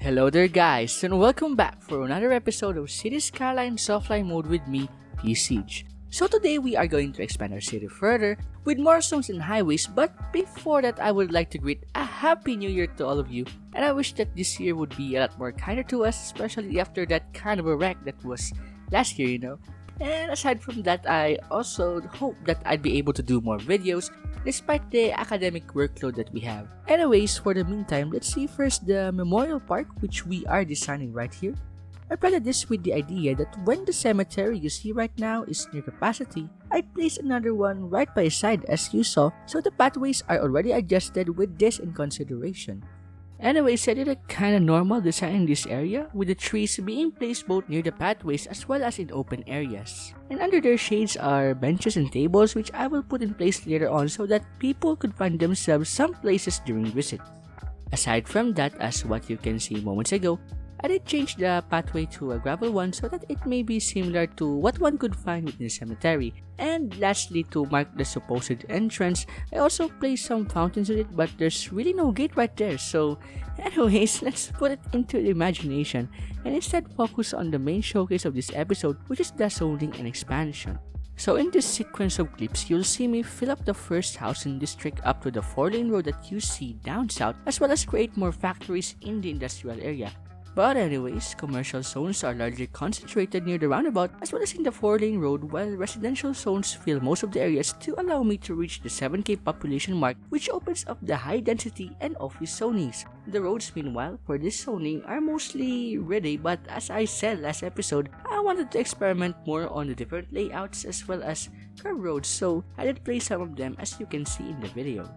Hello there guys, and welcome back for another episode of Cities Skylines offline mode with me, Siege. So today we are going to expand our city further with more zones and highways, but before that I would like to greet a Happy New Year to all of you, and I wish that this year would be a lot more kinder to us, especially after that kind of a wreck that was last year. And aside from that, I also hope that I'd be able to do more videos despite the academic workload that we have. Anyways, for the meantime, let's see first the memorial park which we are designing right here. I planted this with the idea that when the cemetery you see right now is near capacity, I'd place another one right by his side as you saw, so the pathways are already adjusted with this in consideration. Anyways, I did a kinda normal design in this area, with the trees being placed both near the pathways as well as in open areas. And under their shades are benches and tables which I will put in place later on so that people could find themselves some places during visits. Aside from that, as what you can see moments ago, I did change the pathway to a gravel one so that it may be similar to what one could find within the cemetery. And lastly, to mark the supposed entrance, I also placed some fountains in it, but there's really no gate right there. So anyways, let's put it into the imagination and instead focus on the main showcase of this episode, which is the zoning and expansion. So in this sequence of clips, you'll see me fill up the first housing district up to the 4-lane road that you see down south, as well as create more factories in the industrial area. But anyways, commercial zones are largely concentrated near the roundabout as well as in the 4-lane road, while residential zones fill most of the areas to allow me to reach the 7K population mark, which opens up the high density and office zonings. The roads meanwhile for this zoning are mostly ready, but as I said last episode, I wanted to experiment more on the different layouts as well as curved roads, so I did place some of them as you can see in the video.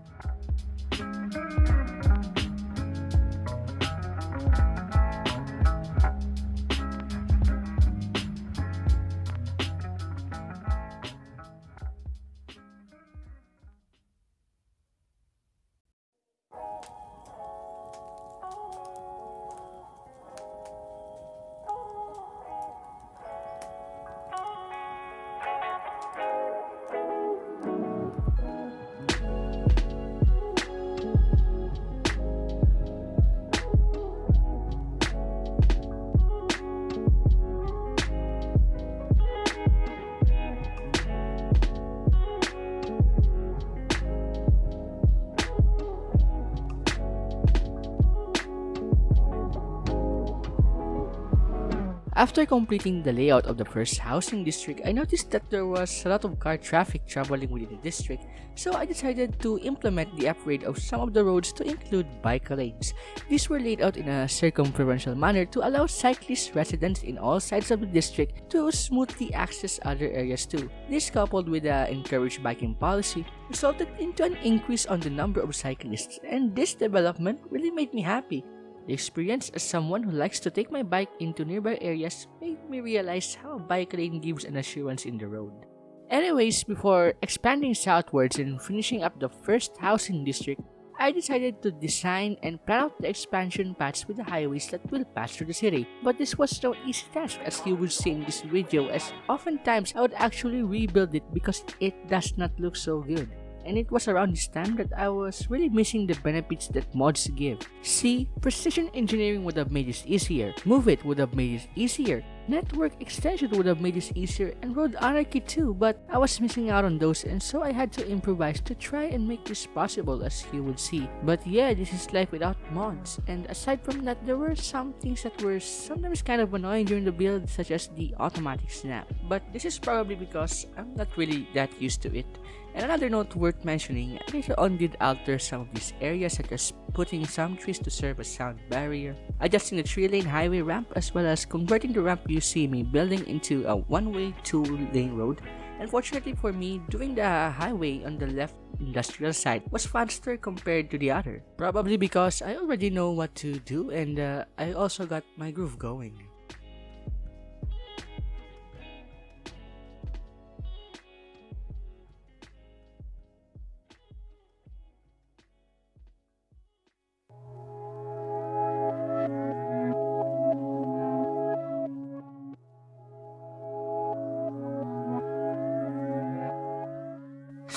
After completing the layout of the first housing district, I noticed that there was a lot of car traffic traveling within the district, so I decided to implement the upgrade of some of the roads to include bike lanes. These were laid out in a circumferential manner to allow cyclist residents in all sides of the district to smoothly access other areas too. This, coupled with the encouraged biking policy, resulted into an increase on the number of cyclists, and this development really made me happy. The experience as someone who likes to take my bike into nearby areas made me realize how a bike lane gives an assurance in the road. Anyways, before expanding southwards and finishing up the first housing district, I decided to design and plan out the expansion paths with the highways that will pass through the city. But this was no easy task, as you will see in this video, as oftentimes I would actually rebuild it because it does not look so good. And it was around this time that I was really missing the benefits that mods give. See, precision engineering would have made this easier, Move It would have made this easier, network extension would have made this easier, and road anarchy too, but I was missing out on those, and so I had to improvise to try and make this possible, as you would see. But yeah, this is life without mods, and aside from that, there were some things that were sometimes kind of annoying during the build, such as the automatic snap, but this is probably because I'm not really that used to it. And another note worth mentioning, I later on did alter some of these areas, such as putting some trees to serve as sound barrier, adjusting the 3-lane highway ramp, as well as converting the ramp you see me building into a 1-way 2-lane road. And fortunately for me, doing the highway on the left industrial side was faster compared to the other, probably because I already know what to do, and I also got my groove going.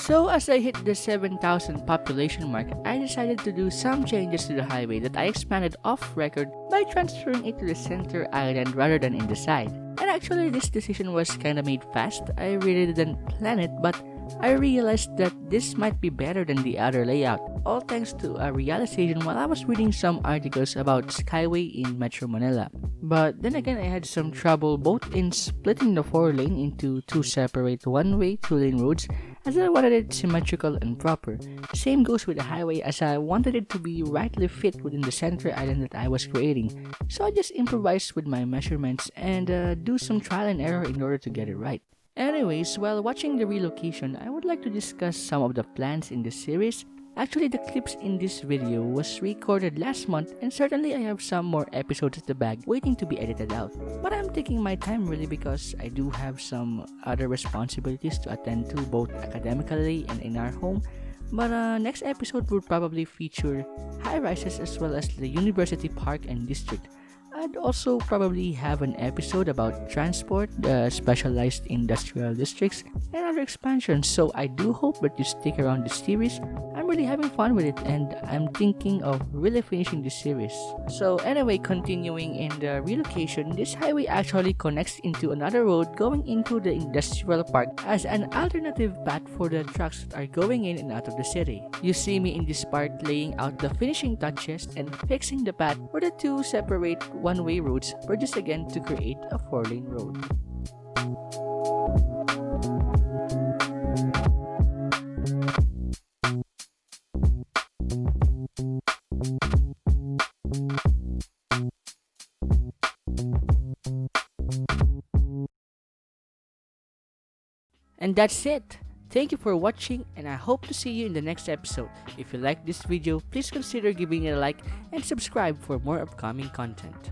So as I hit the 7,000 population mark, I decided to do some changes to the highway that I expanded off record by transferring it to the center island rather than in the side. And actually this decision was kinda made fast. I really didn't plan it, but I realized that this might be better than the other layout, all thanks to a realization while I was reading some articles about Skyway in Metro Manila. But then again, I had some trouble both in splitting the 4-lane into 2 separate one-way 2-lane roads, as I wanted it symmetrical and proper. Same goes with the highway, as I wanted it to be rightly fit within the center island that I was creating. So I just improvised with my measurements and do some trial and error in order to get it right. Anyways, while watching the relocation, I would like to discuss some of the plans in the series. Actually, the clips in this video was recorded last month, and certainly I have some more episodes at the bag waiting to be edited out. But I'm taking my time really because I do have some other responsibilities to attend to both academically and in our home. But next episode will probably feature high-rises as well as the University Park and District. I'd also probably have an episode about transport, specialized industrial districts, and other expansions, so I do hope that you stick around this series. I'm really having fun with it and I'm thinking of really finishing this series. So anyway, continuing in the relocation, this highway actually connects into another road going into the industrial park as an alternative path for the trucks that are going in and out of the city. You see me in this part laying out the finishing touches and fixing the path for the 2 separate one-way roads were just again to create a 4-lane road. And that's it. Thank you for watching and I hope to see you in the next episode. If you like this video, please consider giving it a like and subscribe for more upcoming content.